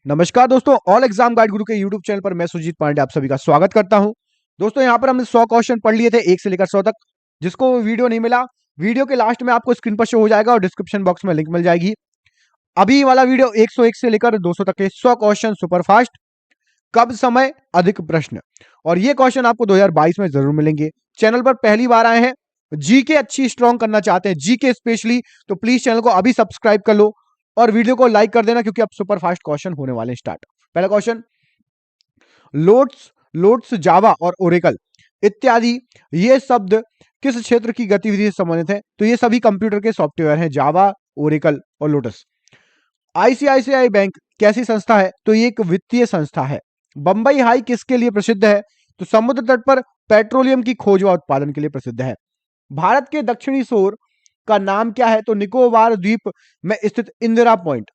नमस्कार दोस्तों, all exam guide गुरु के यूट्यूब चैनल पर मैं सुजीत पांडे आप सभी का स्वागत करता हूं। दोस्तों यहां पर हमने 100 क्वेश्चन पढ़ लिए थे 1 से लेकर 100 तक। जिसको वीडियो नहीं मिला, वीडियो के लास्ट में आपको स्क्रीन पर शो हो जाएगा और डिस्क्रिप्शन बॉक्स में लिंक मिल जाएगी। अभी वाला वीडियो 101 से लेकर 200 तक के 100 क्वेश्चन सुपर फास्ट, कब समय अधिक प्रश्न, और ये क्वेश्चन आपको 2022 में जरूर मिलेंगे। चैनल पर पहली बार आए हैं, जीके अच्छी स्ट्रॉन्ग करना चाहते हैं, जीके स्पेशली, तो प्लीज चैनल को अभी सब्सक्राइब कर लो और वीडियो को लाइक कर देना क्योंकि अब सुपर फास्ट क्वेश्चन होने वाले हैं स्टार्ट। पहला क्वेश्चन, लोड्स लोड्स जावा और ओरेकल इत्यादि ये शब्द किस क्षेत्र की गतिविधि से संबंधित है? तो ये सभी कंप्यूटर के सॉफ्टवेयर हैं, जावा, ओरेकल और लोटस। आईसीआईसीआई बैंक कैसी संस्था है? तो ये एक वित्तीय संस्था है। बंबई हाई किसके लिए प्रसिद्ध है? तो समुद्र तट पर पेट्रोलियम की खोज व उत्पादन के लिए प्रसिद्ध है। भारत के दक्षिणी शोर का नाम क्या है? तो निकोबार द्वीप में स्थित इंदिरा पॉइंट।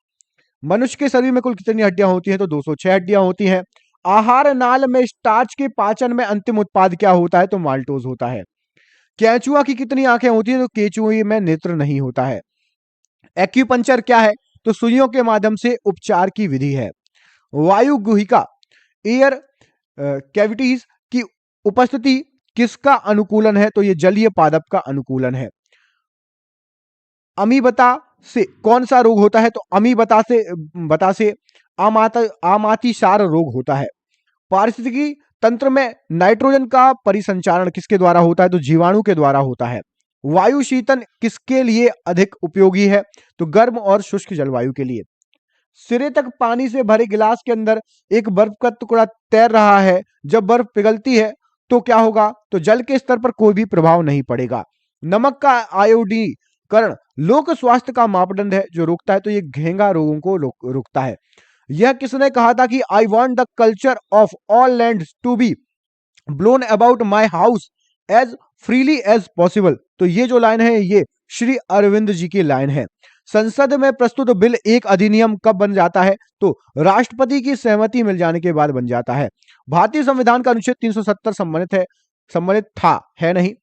मनुष्य के शरीर में कुल कितनी हड्डियां होती हैं? तो 206 हड्डियां होती हैं। आहार नाल में स्टार्च के पाचन में अंतिम उत्पाद क्या होता है? तो माल्टोज होता है। केंचुआ की कितनी आंखें होती हैं? तो केंचुए में नेत्र नहीं होता है। एक्यूपंक्चर क्या है? तो सुइयों के माध्यम से उपचार की विधि है। वायु गुहिका एयर कैविटीज की उपस्थिति किसका अनुकूलन है? तो ये जलीय पादप का अनुकूलन है। अमीबता से कौन सा रोग होता है? तो अमीबता से आमातिसार रोग होता है। पारिस्थितिकी तंत्र में नाइट्रोजन का परिसंचारण किसके द्वारा होता है? तो जीवाणु के द्वारा होता है। वायु शीतन किसके लिए अधिक उपयोगी है? तो गर्म और शुष्क जलवायु के लिए। सिरे तक पानी से भरे गिलास के अंदर एक बर्फ का टुकड़ा तैर रहा है, जब बर्फ पिघलती है तो क्या होगा? तो जल के स्तर पर कोई भी प्रभाव नहीं पड़ेगा। नमक का आयोडीकरण लोक स्वास्थ्य का मापदंड है जो रोकता है, तो ये घेंगा रोगों को रोकता है। यह किसने कहा था कि I want the culture of all land to be blown about my house as freely as possible? तो ये जो लाइन है ये श्री अरविंद जी की लाइन है। संसद में प्रस्तुत बिल एक अधिनियम कब बन जाता है? तो राष्ट्रपति की सहमति मिल जाने के बाद बन जाता है। भारतीय संविधान का अनुच्छेद 370 सम्मानित था, है नहीं?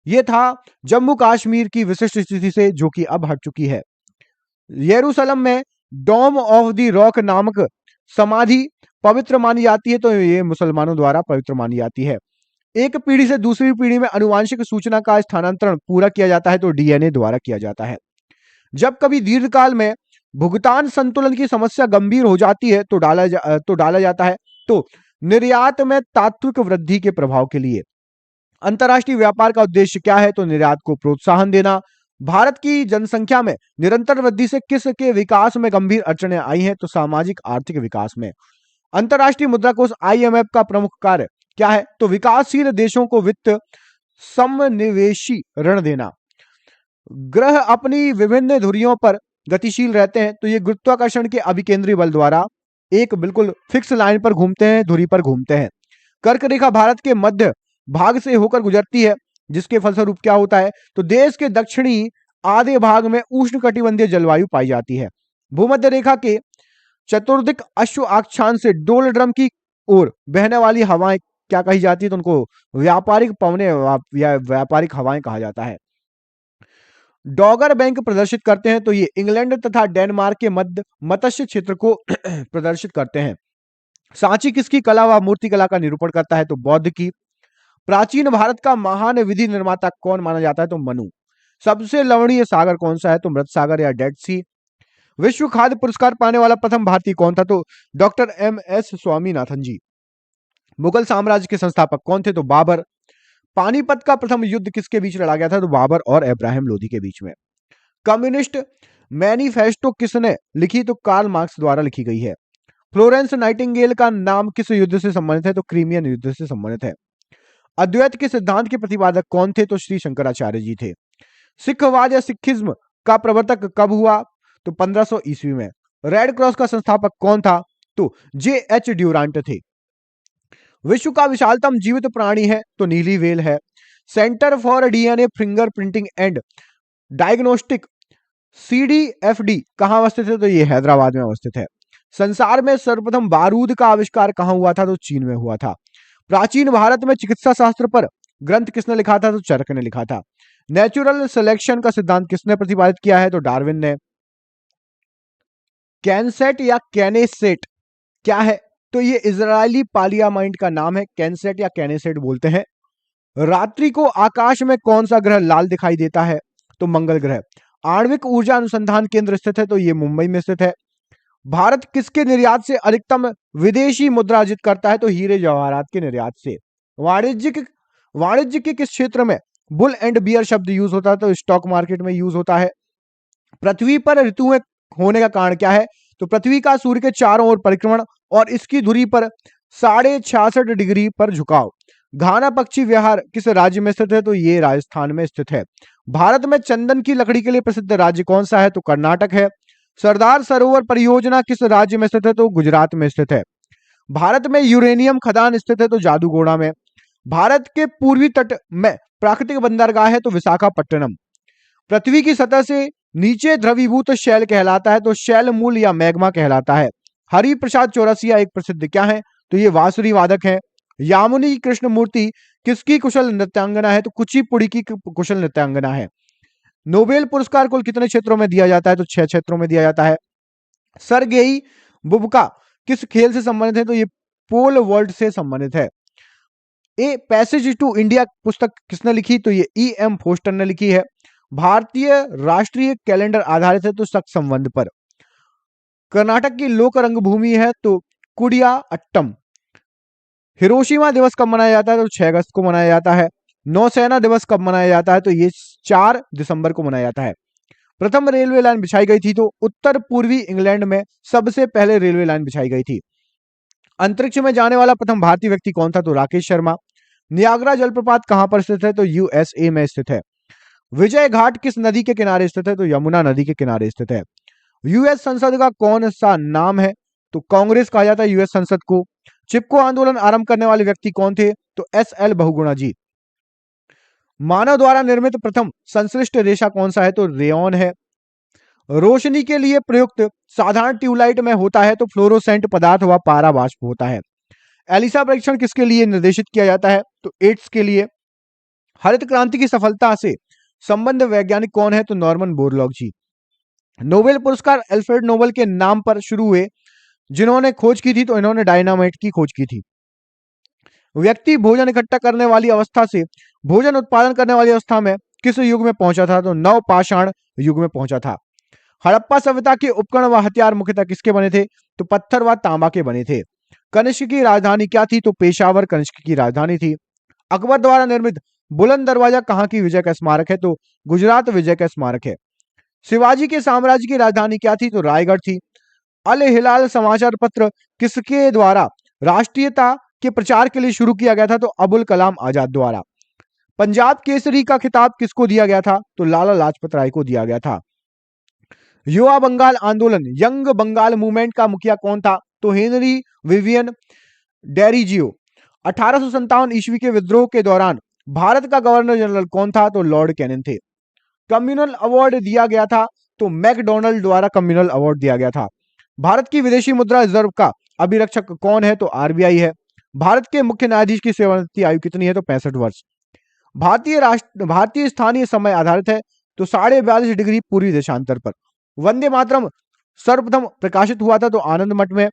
ये था जम्मू कश्मीर की विशिष्ट स्थिति से, जो कि अब हट चुकी है। यरूशलेम में डोम ऑफ द रॉक नामक समाधि पवित्र मानी जाती है, तो ये मुसलमानों द्वारा पवित्र मानी जाती है। एक पीढ़ी से दूसरी पीढ़ी में आनुवांशिक सूचना का स्थानांतरण पूरा किया जाता है, तो डीएनए द्वारा किया जाता है। जब कभी दीर्घकाल में भुगतान संतुलन की समस्या गंभीर हो जाती है तो डाला जाता है, तो निर्यात में तात्विक वृद्धि के प्रभाव के लिए। अंतर्राष्ट्रीय व्यापार का उद्देश्य क्या है? तो निर्यात को प्रोत्साहन देना। भारत की जनसंख्या में निरंतर वृद्धि से किसके विकास में गंभीर अड़चनें आई हैं? तो सामाजिक आर्थिक विकास में। अंतर्राष्ट्रीय मुद्रा कोष आईएमएफ का प्रमुख कार्य क्या है? तो विकासशील देशों को वित्त समनिवेशी ऋण देना। ग्रह अपनी विभिन्न धुरियों पर गतिशील रहते हैं, तो ये गुरुत्वाकर्षण के अभिकेंद्री बल द्वारा एक बिल्कुल फिक्स लाइन पर घूमते हैं, धुरी पर घूमते हैं। कर्क रेखा भारत के मध्य भाग से होकर गुजरती है, जिसके फलस्वरूप क्या होता है? तो देश के दक्षिणी आधे भाग में उष्णकटिबंधीय जलवायु पाई जाती है। भूमध्य रेखा के चतुर्दिक अश्व आक्षांश से डोल ड्रम की ओर बहने वाली हवाएं क्या कही जाती है? तो उनको व्यापारिक पवने या व्यापारिक हवाएं कहा जाता है। डॉगर बैंक प्रदर्शित करते हैं, तो ये इंग्लैंड तथा डेनमार्क के मध्य मत्स्य क्षेत्र को प्रदर्शित करते हैं। सांची किसकी कला व मूर्तिकला का निरूपण करता है? तो बौद्ध की। प्राचीन भारत का महान विधि निर्माता कौन माना जाता है? तो मनु। सबसे लवणीय सागर कौन सा है? तो मृत सागर या डेड सी। विश्व खाद्य पुरस्कार पाने वाला प्रथम भारतीय कौन था? तो डॉक्टर एम.एस. स्वामीनाथन जी। मुगल साम्राज्य के संस्थापक कौन थे? तो बाबर। पानीपत का प्रथम युद्ध किसके बीच लड़ा गया था? तो बाबर और इब्राहिम लोधी के बीच में। कम्युनिस्ट मैनिफेस्टो किसने लिखी? तो कार्ल मार्क्स द्वारा लिखी गई है। फ्लोरेंस नाइटिंगेल का नाम किस युद्ध से संबंधित है? तो क्रीमियन युद्ध से संबंधित है। अद्वैत के सिद्धांत के प्रतिपादक कौन थे? तो श्री शंकराचार्य जी थे। सिखवाद या सिखिज्म का प्रवर्तक कब हुआ? तो 1500 ईस्वी में। रेड क्रॉस का संस्थापक कौन था? तो जे.एच. ड्यूरांट थे। विश्व का विशालतम जीवित प्राणी है? तो नीली व्हेल है। Centre for DNA finger printing and diagnostic CDFD कहां अवस्थित है? तो ये हैदराबाद में अवस्थित है। संसार में सर्वप्रथम बारूद का आविष्कार कहां हुआ था? तो चीन में हुआ था। प्राचीन भारत में चिकित्सा शास्त्र पर ग्रंथ किसने लिखा था? तो चरक ने लिखा था। नेचुरल सिलेक्शन का सिद्धांत किसने प्रतिपादित किया है? तो डार्विन ने। कैनसेट या कैनेसेट क्या है? तो ये इजरायली पार्लियामाइंट का नाम है, कैनसेट या कैनेसेट बोलते हैं। रात्रि को आकाश में कौन सा ग्रह लाल दिखाई देता है? तो मंगल ग्रह। आणविक ऊर्जा अनुसंधान केंद्र स्थित है, तो ये मुंबई में स्थित है। भारत किसके निर्यात से अधिकतम विदेशी मुद्रा अर्जित करता है? तो हीरे जवाहरात के निर्यात से। वाणिज्यिक वाणिज्य के किस क्षेत्र में बुल एंड बियर शब्द यूज होता है? तो स्टॉक मार्केट में यूज होता है। पृथ्वी पर ऋतुएं होने का कारण क्या है? तो पृथ्वी का सूर्य के चारों ओर परिक्रमण और इसकी धुरी पर 66.5 डिग्री पर झुकाव। घाना पक्षी विहार किस राज्य में स्थित है? तो ये राजस्थान में स्थित है। भारत में चंदन की लकड़ी के लिए प्रसिद्ध राज्य कौन सा है? तो कर्नाटक है। सरदार सरोवर परियोजना किस राज्य में स्थित है? तो गुजरात में स्थित है। भारत में यूरेनियम खदान स्थित है, तो जादूगोड़ा में। भारत के पूर्वी तट में प्राकृतिक बंदरगाह है, तो विशाखापट्टनम। पृथ्वी की सतह से नीचे द्रवीभूत शैल कहलाता है, तो शैल मूल या मैग्मा कहलाता है। हरि प्रसाद चौरसिया एक प्रसिद्ध क्या है? तो ये बांसुरी वादक है। यामुनी कृष्ण मूर्ति किसकी कुशल नृत्यांगना है? तो कुचिपुड़ी की कुशल नृत्यांगना है। नोबेल पुरस्कार कुल कितने क्षेत्रों में दिया जाता है? तो 6 क्षेत्रों में दिया जाता है। सरगेई बुबका किस खेल से संबंधित है? तो ये पोल वर्ल्ड से संबंधित है। ए पैसेज टू इंडिया पुस्तक किसने लिखी? तो ये E.M. फोस्टर ने लिखी है। भारतीय राष्ट्रीय कैलेंडर आधारित है, तो शक संबंध पर। कर्नाटक की लोक रंगभूमि है, तो कुडिया अट्टम। हिरोशिमा दिवस कब मनाया जाता है? तो 6 अगस्त को मनाया जाता है। नौसेना दिवस कब मनाया जाता है? तो ये 4 दिसंबर को मनाया जाता है। प्रथम रेलवे लाइन बिछाई गई थी, तो उत्तर पूर्वी इंग्लैंड में सबसे पहले रेलवे लाइन बिछाई गई थी। अंतरिक्ष में जाने वाला प्रथम भारतीय व्यक्ति कौन था? तो राकेश शर्मा। नियाग्रा जलप्रपात कहां पर स्थित है? तो USA में स्थित है। विजय घाट किस नदी के किनारे स्थित है? तो यमुना नदी के किनारे स्थित है। यूएस संसद का कौन सा नाम है? तो कांग्रेस कहा जाता है यूएस संसद को। चिपको आंदोलन आरंभ करने वाले व्यक्ति कौन थे? तो SL बहुगुणा जी। मानव द्वारा निर्मित प्रथम संश्लिष्ट रेशा कौन सा है? तो रेयॉन है। रोशनी के लिए प्रयुक्त साधारण ट्यूबलाइट में होता है, तो फ्लोरोसेंट पदार्थ व पारा वाष्प होता है। एलिसा परीक्षण किसके लिए निर्देशित किया जाता है? तो एड्स के लिए। हरित क्रांति की सफलता से संबंध वैज्ञानिक कौन है? तो नॉर्मन बोरलॉग जी। नोबेल पुरस्कार अल्फ्रेड नोबेल के नाम पर शुरू हुए जिन्होंने खोज की थी, तो इन्होंने डायनामाइट की खोज की थी। व्यक्ति भोजन इकट्ठा करने वाली अवस्था से भोजन उत्पादन करने वाली अवस्था में किस युग में पहुंचा था? तो नवपाषाण युग में पहुंचा था। हड़प्पा सभ्यता के उपकरण व हथियार मुख्यतः किसके बने थे? तो पत्थर व तांबा के बने थे। कनिष्क की राजधानी क्या थी? तो पेशावर कनिष्क की राजधानी थी। अकबर द्वारा निर्मित बुलंद दरवाजा कहाँ की विजय का स्मारक है? तो गुजरात विजय का स्मारक है। शिवाजी के साम्राज्य की राजधानी क्या थी? तो रायगढ़ थी। अल हिलाल समाचार पत्र किसके द्वारा राष्ट्रीयता के प्रचार के लिए शुरू किया गया था? तो अबुल कलाम आजाद द्वारा। पंजाब केसरी का खिताब किसको दिया गया था? तो लाला लाजपत राय को दिया गया था। युवा बंगाल आंदोलन यंग बंगाल मूवमेंट का मुखिया कौन था? तो हेनरी विवियन डेरिजियो। 1857 ईस्वी के विद्रोह के दौरान भारत का गवर्नर जनरल कौन था? तो लॉर्ड कैनिंग थे। कम्युनल अवार्ड दिया गया था, तो मैकडोनल्ड द्वारा कम्युनल अवार्ड दिया गया था। भारत की विदेशी मुद्रा रिजर्व का अभिरक्षक कौन है? तो RBI है। भारत के मुख्य न्यायाधीश की सेवानिवृत्ति आयु कितनी है? तो 65 वर्ष। भारतीय स्थानीय समय आधारित है, तो 42.5 डिग्री पूर्वी देशांतर पर। वंदे मातरम सर्वप्रथम प्रकाशित हुआ था, तो आनंद मठ में।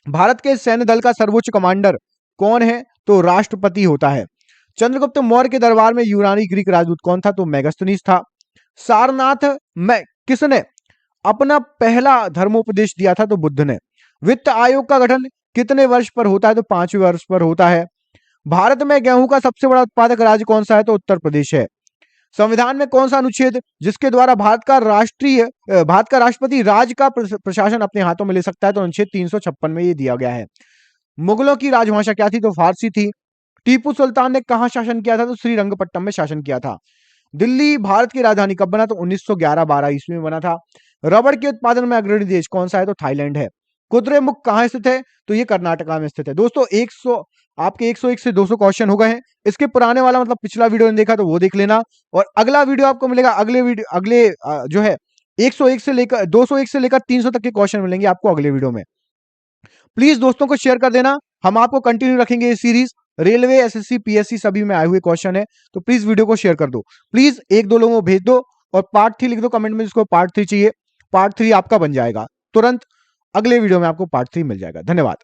भारत के सैन्य दल का सर्वोच्च कमांडर कौन है? तो राष्ट्रपति होता है। चंद्रगुप्त मौर्य के दरबार में यूनानी ग्रीक राजदूत कौन था? तो मेगास्थनीज था। सारनाथ में किसने अपना पहला धर्मोपदेश दिया था? तो बुद्ध ने। वित्त आयोग का गठन कितने वर्ष पर होता है? तो 5वें वर्ष पर होता है। भारत में गेहूं का सबसे बड़ा उत्पादक राज्य कौन सा है? तो उत्तर प्रदेश है। संविधान में कौन सा अनुच्छेद जिसके द्वारा भारत का राष्ट्रपति राज्य का प्रशासन अपने हाथों में ले सकता है? तो अनुच्छेद 356 में ये दिया गया है। मुगलों की राजभाषा क्या थी? तो फारसी थी। टीपू सुल्तान ने कहां शासन किया था? तो श्रीरंगपट्टनम में शासन किया था। दिल्ली भारत की राजधानी कब बना? तो 1911-12 ईस्वी में बना था। रबड़ के उत्पादन में अग्रणी देश कौन सा है? तो थाईलैंड है। कुद्रेमुख कहां स्थित है? तो ये कर्नाटका में स्थित है। दोस्तों 101 से 200 क्वेश्चन हो गए हैं। इसके पुराने वाला मतलब पिछला वीडियो नहीं देखा तो वो देख लेना, और अगला वीडियो आपको मिलेगा अगले जो है 101 से लेकर 201 से लेकर 300 तक के क्वेश्चन मिलेंगे आपको अगले वीडियो में। प्लीज दोस्तों को शेयर कर देना, हम आपको कंटिन्यू रखेंगे ये सीरीज। रेलवे, SSC, PSC सभी में आए हुए क्वेश्चन है, तो प्लीज वीडियो को शेयर कर दो। प्लीज 1-2 लोगों को भेज दो, और पार्ट 3 लिख दो कमेंट में जिसको पार्ट 3 चाहिए। पार्ट 3 आपका बन जाएगा तुरंत। अगले वीडियो में आपको पार्ट 3 मिल जाएगा। धन्यवाद।